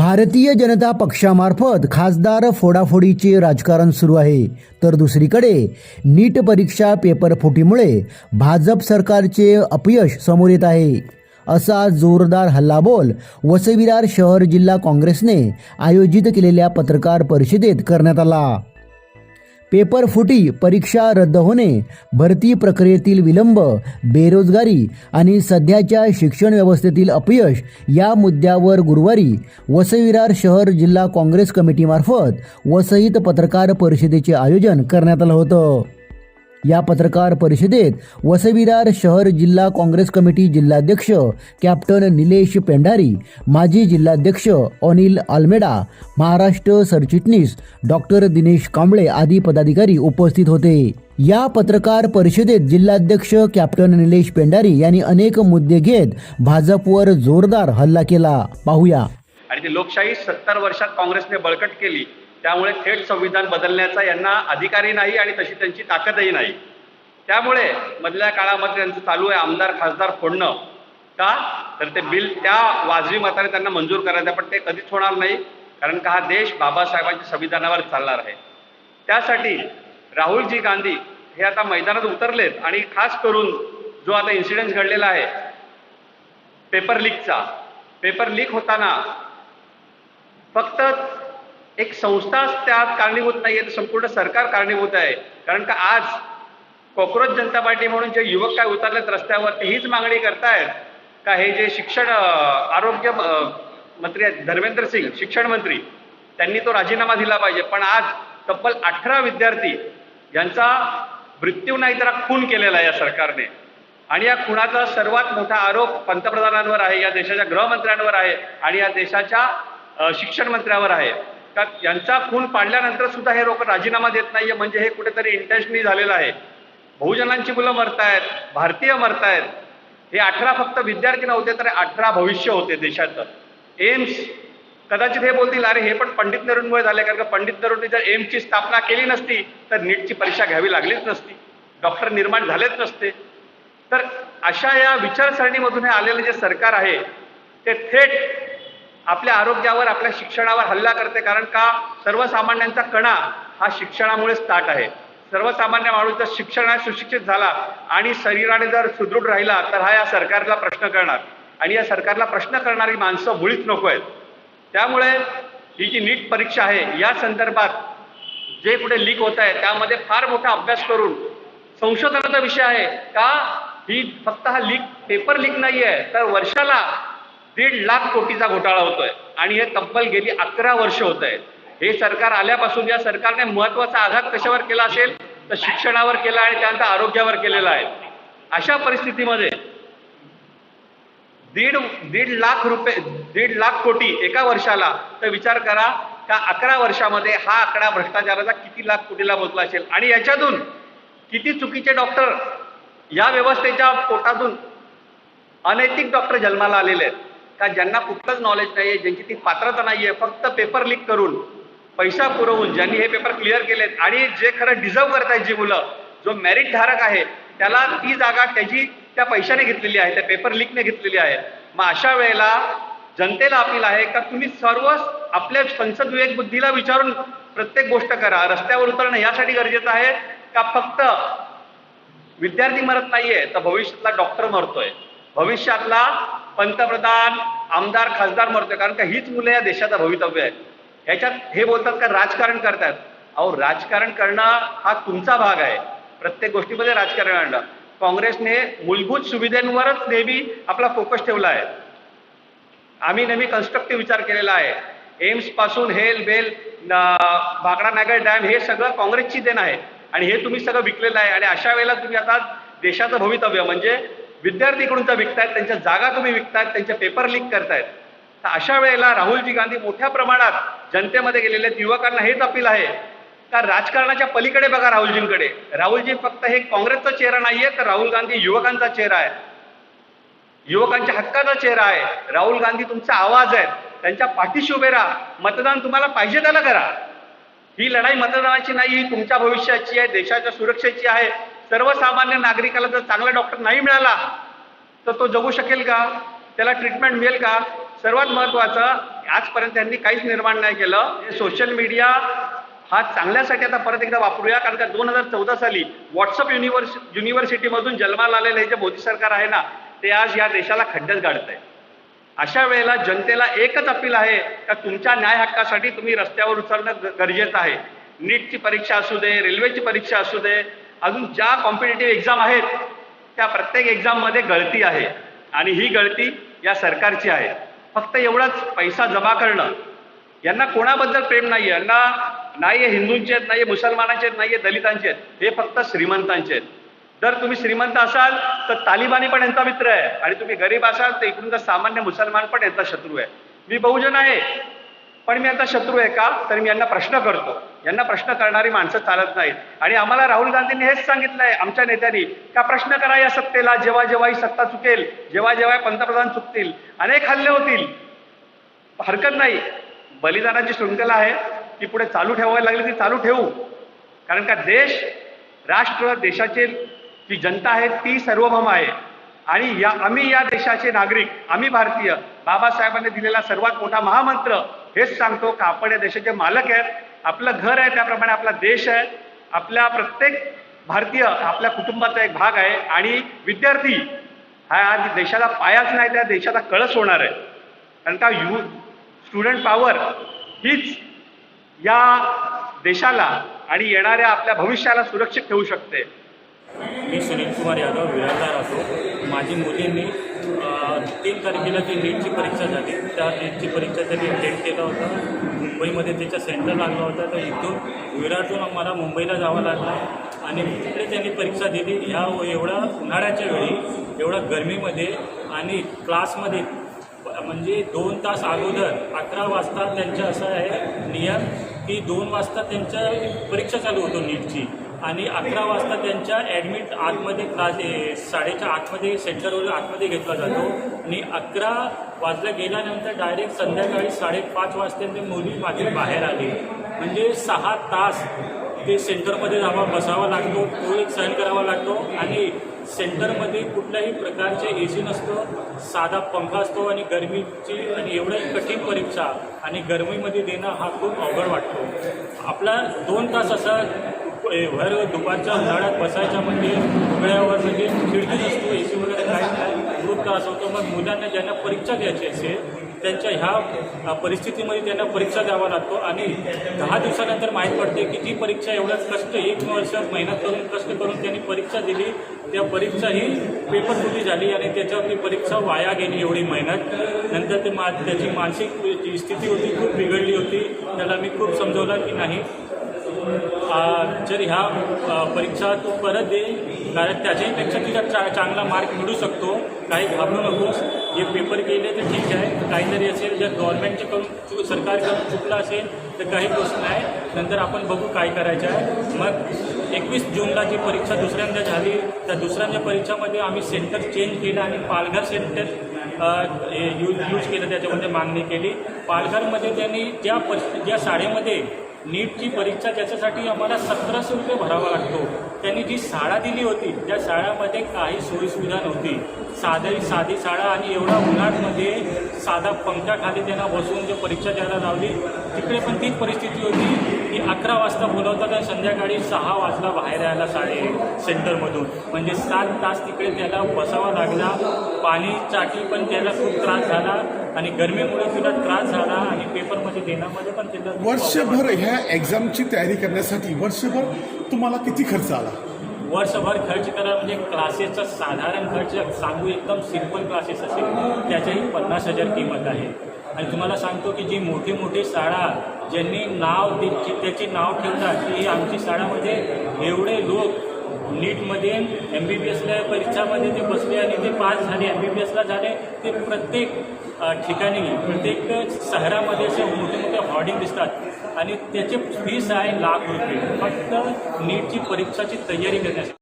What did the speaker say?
भारतीय जनता पक्षामार्फत खासदार फोडाफोडीचे राजकारण सुरू आहे, तर दुसरीकडे नीट परीक्षा पेपरफुटीमुळे भाजप सरकारचे अपयश समोर येत आहे. असा जोरदार हल्लाबोल वसई-विरार शहर जिल्हा काँग्रेसने आयोजित केलेल्या पत्रकार परिषदेत करण्यात आला. पेपर फुटी, परीक्षा रद्द होणे, भरती प्रक्रियेतील विलंब, बेरोजगारी आणि सध्याच्या शिक्षण व्यवस्थेतील अपयश या मुद्द्यावर गुरुवारी वसई-विरार शहर जिल्हा काँग्रेस कमिटीमार्फत वसईत पत्रकार परिषदेचे आयोजन करण्यात आलं होतं. या पत्रकार परिषदेत वसई-विरार शहर जिल्हा काँग्रेस कमिटी जिल्हाध्यक्ष कॅप्टन निलेश पेंढारी, माजी जिल्हाध्यक्ष अनिल आल्मेडा, महाराष्ट्र सरचिटणीस डॉक्टर दिनेश कांबळे आदी पदाधिकारी उपस्थित होते. या पत्रकार परिषदेत जिल्हाध्यक्ष कॅप्टन निलेश पेंढारी यांनी अनेक मुद्दे घेत भाजपवर जोरदार हल्ला केला. पाहूया. आणि ती लोकशाही 70 वर्षात काँग्रेसने बळकट केली, त्यामुळे थेट संविधान बदलण्याचा यांना अधिकारही नाही आणि तशी त्यांची ताकदही नाही. त्यामुळे मधल्या काळामध्ये त्यांचं चालू आहे आमदार खासदार फोडणं. का तर ते बिल त्या वाजवी मताने त्यांना मंजूर करायचं, पण ते कधीच होणार नाही, कारण का हा देश बाबासाहेबांच्या संविधानावर चालणार आहे. त्यासाठी राहुलजी गांधी हे आता मैदानात उतरलेत आणि खास करून जो आता इन्सिडेंट घडलेला आहे पेपर लीकचा, पेपर लीक होताना फक्त एक संस्था त्यात कारणीभूत नाही आहे, तर संपूर्ण सरकार कारणीभूत आहे. कारण का आज कॉक्रोच जनता पार्टी म्हणून जे युवक काय उतरलेत रस्त्यावर ते हीच मागणी करतायत का हे जे शिक्षण आरोग्य मंत्री आहेत धर्मेंद्र सिंग, शिक्षण मंत्री, त्यांनी तो राजीनामा दिला पाहिजे. पण आज तब्बल 18 विद्यार्थी यांचा मृत्यू नाही तर खून केलेला आहे या सरकारने, आणि या खुनाचा सर्वात मोठा आरोप पंतप्रधानांवर आहे, या देशाच्या गृहमंत्र्यांवर आहे आणि या देशाच्या शिक्षण मंत्र्यावर आहे. का यांचा खून पाडल्यानंतर सुद्धा हे लोक राजीनामा देत नाहीये, म्हणजे हे कुठेतरी इंटेन्शनली झालेलं आहे. बहुजनांची मुलं मरतायत, भारतीय मरतायत. हे 18 फक्त विद्यार्थी नव्हते, तर 18 भविष्य होते देशाचं. एम्स कदाचित हे बोलतील अरे हे पण पंडित नेहरूंमुळे झाले, कारण का पंडित नेहरूंनी जर एम्सची स्थापना केली नसती तर नीटची परीक्षा घ्यावी लागलीच नसती, डॉक्टर निर्माण झालेच नसते. तर अशा या विचारसरणीमधून हे आलेलं जे सरकार आहे ते थेट आपल्या आरोग्यावर, आपल्या शिक्षणावर हल्ला करते. कारण का सर्वसामान्यांचा कणा हा शिक्षणामुळेच स्टार्ट आहे. सर्वसामान्य माणूस जर शिक्षणात सुशिक्षित झाला आणि शरीराने जर सुदृढ राहिला तर हा या सरकारला प्रश्न करणार, आणि या सरकारला प्रश्न करणारी माणसं मुळीच नको आहेत. त्यामुळे ही जी नीट परीक्षा आहे या संदर्भात जे कुठे लीक होत आहे त्यामध्ये फार मोठा अभ्यास करून संशोधनाचा विषय आहे का ही फक्त हा लीक पेपर लीक नाही आहे, तर वर्षाला 1.5 लाख कोटीचा घोटाळा होतोय आणि हे तब्बल गेली 11 वर्ष होत आहेत. हे सरकार आल्यापासून या सरकारने महत्वाचा आघात कशावर केला असेल तर शिक्षणावर केला आणि त्यानंतर आरोग्यावर केलेला आहे. अशा परिस्थितीमध्ये 1.5 लाख कोटी एका वर्षाला, तर विचार करा का 11 वर्षामध्ये हा आकडा भ्रष्टाचाराचा किती लाख कोटीला पोहोचला असेल. आणि याच्यातून किती चुकीचे डॉक्टर या व्यवस्थेच्या पोटातून अनैतिक डॉक्टर जन्माला आलेले आहेत का ज्यांना कुठलंच नॉलेज नाही आहे, ज्यांची ती पात्रता नाही आहे, फक्त पेपर लीक करून पैसा पुरवून ज्यांनी हे पेपर क्लिअर केलेत, आणि जे खरं डिझर्व करतायत जी मुलं, जो मेरिट धारक आहे त्याला ती जागा त्याची त्या पैशाने घेतलेली आहे, त्या पेपर लीकने घेतलेली आहे. मग अशा वेळेला जनतेला अपील आहे का तुम्ही सर्व आपल्या संसद विवेक बुद्धीला विचारून प्रत्येक गोष्ट करा. रस्त्यावर उतरणं यासाठी गरजेचं आहे का फक्त विद्यार्थी मरत नाहीये तर भविष्यातला डॉक्टर मरतोय, भविष्यातला पंतप्रधान, आमदार, खासदार मरतोय, कारण का हीच मुलं या देशाचं भवितव्य आहे. ह्याच्यात हे बोलतात का राजकारण करतात. अहो, राजकारण करणं हा तुमचा भाग आहे, प्रत्येक गोष्टीमध्ये राजकारण आणणं. काँग्रेसने मूलभूत सुविधांवरच नेहमी आपला फोकस ठेवला आहे. आम्ही नेहमी कन्स्ट्रक्टिव्ह विचार केलेला आहे. एम्स पासून हेल बेल, भाकरा नागर डॅम हे सगळं काँग्रेसची देण आहे आणि हे तुम्ही सगळं विकलेलं आहे. आणि अशा वेळेला तुम्ही आता देशाचं भवितव्य म्हणजे विद्यार्थीकडून विकतायत, त्यांच्या जागा तुम्ही विकतायत, त्यांचे पेपर लीक करतायत. तर अशा वेळेला राहुलजी गांधी मोठ्या प्रमाणात जनतेमध्ये गेलेले आहेत. युवकांना हेच अपील आहे का राजकारणाच्या पलीकडे बघा राहुलजींकडे. राहुलजी फक्त हे काँग्रेसचा चेहरा नाहीये, तर राहुल गांधी युवकांचा चेहरा आहे, युवकांच्या हक्काचा चेहरा आहे. राहुल गांधी तुमचा आवाज आहे, त्यांच्या पाठीशी उभे राहा. मतदान तुम्हाला पाहिजे त्याला करा. ही लढाई मतदानाची नाही, ही तुमच्या भविष्याची आहे, देशाच्या सुरक्षेची आहे. सर्वसामान्य नागरिकाला जर चांगला डॉक्टर नाही मिळाला तर तो जगू शकेल का? त्याला ट्रीटमेंट मिळेल का? सर्वात महत्त्वाचं, आजपर्यंत त्यांनी काहीच निर्माण नाही केलं. सोशल मीडिया हा चांगल्यासाठी आता परत एकदा वापरूया, कारण का 2014 साली व्हॉट्सअप युनिव्हर्सिटीमधून जन्माला आलेलं हे जे मोदी सरकार आहे ना, ते आज या देशाला खड्ड्यात गाडत आहे. अशा वेळेला जनतेला एकच अपील आहे का तुमच्या न्याय हक्कासाठी तुम्ही रस्त्यावर उतरणं गरजेचं आहे. नीटची परीक्षा असू दे, रेल्वेची परीक्षा असू दे, अजून ज्या कॉम्पिटेटिव्ह एक्झाम आहेत त्या प्रत्येक एक्झाममध्ये गळती आहे आणि ही गळती या सरकारची आहे. फक्त एवढंच पैसा जमा करणं. यांना कोणाबद्दल प्रेम नाही आहे. यांना नाही आहे हिंदूंचे आहेत, नाही आहे मुसलमानांचे आहेत, नाही आहे दलितांचे आहेत. हे फक्त श्रीमंतांचे आहेत. जर तुम्ही श्रीमंत असाल तर तालिबानी पण यांचा मित्र आहे आणि तुम्ही गरीब असाल तर इकडून सामान्य मुसलमान पण यांचा शत्रू आहे. मी बहुजन आहे पण मी यांचा शत्रू आहे का? तर मी यांना प्रश्न करतो. यांना प्रश्न करणारी माणसं चालत नाहीत. आणि आम्हाला राहुल गांधींनी हेच सांगितलंय आमच्या नेत्यांनी का प्रश्न करा या सत्तेला, जेव्हा जेव्हा ही सत्ता चुकेल, जेव्हा जेव्हा पंतप्रधान चुकतील, अनेक हल्ले होतील, हरकत नाही. बलिदानाची शृंखला आहे ती पुढे चालू ठेवायला लागली ती चालू ठेवू. कारण का देश, राष्ट्र, देशाची जी जनता आहे ती सार्वभौम आहे आणि आम्ही या देशाचे नागरिक, आम्ही भारतीय, बाबासाहेबांनी दिलेला सर्वात मोठा महामंत्र हेच सांगतो का आपण या देशाचे मालक आहेत. आपलं घर आहे त्याप्रमाणे आपला देश आहे. आपल्या प्रत्येक भारतीय आपल्या कुटुंबाचा एक भाग आहे आणि विद्यार्थी हा आज देशाला पायाच नाही त्या देशाचा कळस होणार आहे. कारण का स्टुडंट पॉवर हीच या देशाला आणि येणाऱ्या आपल्या भविष्याला सुरक्षित ठेवू शकते. मी सुनील कुमार यादव विरारला राहतो. माझी मुलींनी 3 तारखेला जी नीटची परीक्षा झाली त्या नीटची परीक्षा त्यांनी अटेंड केला होता. मुंबईमध्ये त्याचा सेंटर लागला होता. तर इथून विरारतून आम्हाला मुंबईला जावं लागलं आणि तिकडे त्यांनी परीक्षा दिली. एवढ्या उन्हाळ्याच्या वेळी, एवढ्या गरमीमध्ये आणि क्लासमध्ये म्हणजे 2 तास अगोदर 11 वाजता त्यांचं असं आहे नियम की 2 वाजता त्यांच्या परीक्षा चालू होतो नीटची आणि 11 वाजता त्यांच्या ॲडमिट आतमध्ये क्लास 8:30 आतमध्ये सेंटरवर आतमध्ये घेतला जातो आणि 11 वाजला गेल्यानंतर डायरेक्ट संध्याकाळी 5:30 वाजता ते मुली माझी बाहेर आली. म्हणजे 6 तास ते सेंटरमध्ये बसावा लागतो, तो एक सहन करावा लागतो आणि सेंटरमध्ये कुठल्याही प्रकारचे AC नसतो, साधा पंखा असतो आणि गरमीची आणि एवढी कठीण परीक्षा आणि गरमीमध्ये देणं हा खूप अवघड वाटतो. आपला 2 तास असा भर दुपारच्या उन्हाळ्यात बसायच्या म्हणजे उघड्यावर म्हणजे खिडकी नसतो, AC वगैरे काही नाही, खूप त्रास होतो. मग मुलांना ज्यांना परीक्षा द्यायची असेल त्यांच्या ह्या परिस्थितीमध्ये त्यांना परीक्षा द्यावा लागतो आणि 10 दिवसानंतर माहीत पडते की ती परीक्षा एवढंच कष्ट 1 वर्ष मेहनत करून कष्ट करून त्यांनी परीक्षा दिली, त्या परीक्षा ही पेपरफुटी झाली आणि त्याच्यावर ती परीक्षा वाया गेली एवढी मेहनत. नंतर ते त्याची मानसिक जी स्थिती होती खूप बिघडली होती. त्याला मी खूप समजवलं की नाही जर ह्या परीक्षा तू परत दे, कारण त्याच्याहीपेक्षा तुझा चांगला मार्क मिळू शकतो, काही घाबरू नकोस. हे पेपर गेले तर ठीक आहे, काहीतरी असेल जर गव्हर्नमेंटच्याकडून सरकारकडून चुकलं असेल तर काही गोष्ट नाही, नंतर आपण बघू काय करायचं आहे. मग 21 जूनला जी परीक्षा दुसऱ्यांदा झाली त्या दुसऱ्यांदा परीक्षामध्ये आम्ही सेंटर चेंज केलं आणि पालघर सेंटर यूज केलं, त्याच्यामध्ये मागणी केली. पालघरमध्ये त्यांनी ज्या शाळेमध्ये नीटची परीक्षा त्याच्यासाठी आम्हाला 1700 रुपये भरावा लागतो. त्यांनी जी शाळा दिली होती त्या शाळेमध्ये काही सोयीसुविधा नव्हती. साधी शाळा आणि एवढा उन्हाळ्यामध्ये साधा पंख्याखाली त्यांना बसून जे परीक्षा द्यायला लावली. तिकडे पण तीच परिस्थिती होती की 11 वाजता बोलवतात आणि संध्याकाळी 6 वाजता बाहेर यायला सेंटरमधून. म्हणजे 7 तास तिकडे त्याला बसावा लागला. पाणी चाटी पण त्याला खूप त्रास झाला आणि गरमीमुळे तुला त्रास झाला आणि पेपरमध्ये देण्यामध्ये पण त्याला वर्षभर ह्या एक्झामची तयारी करण्यासाठी वर्षभर तुम्हाला किती खर्च आला? वर्षभर खर्च करा म्हणजे क्लासेसचा साधारण खर्च सांगू, एकदम सिंपल क्लासेस असेल त्याच्याही 50,000 किंमत आहे. आणि तुम्हाला सांगतो की जी मोठी शाळा ज्यांनी त्याची नाव ठेवतात की आमची शाळामध्ये एवढे लोक नीटमध्ये MBBSला परीक्षामध्ये ते बसले आणि ते पास झाले, MBBSला झाले. ते प्रत्येक ठिकाणी प्रत्येक शहरामध्ये असे मोठे हॉर्डिंग दिसतात आणि त्याचे फीस आहे लाख रुपये फक्त नीटची परीक्षाची तयारी करण्यासाठी.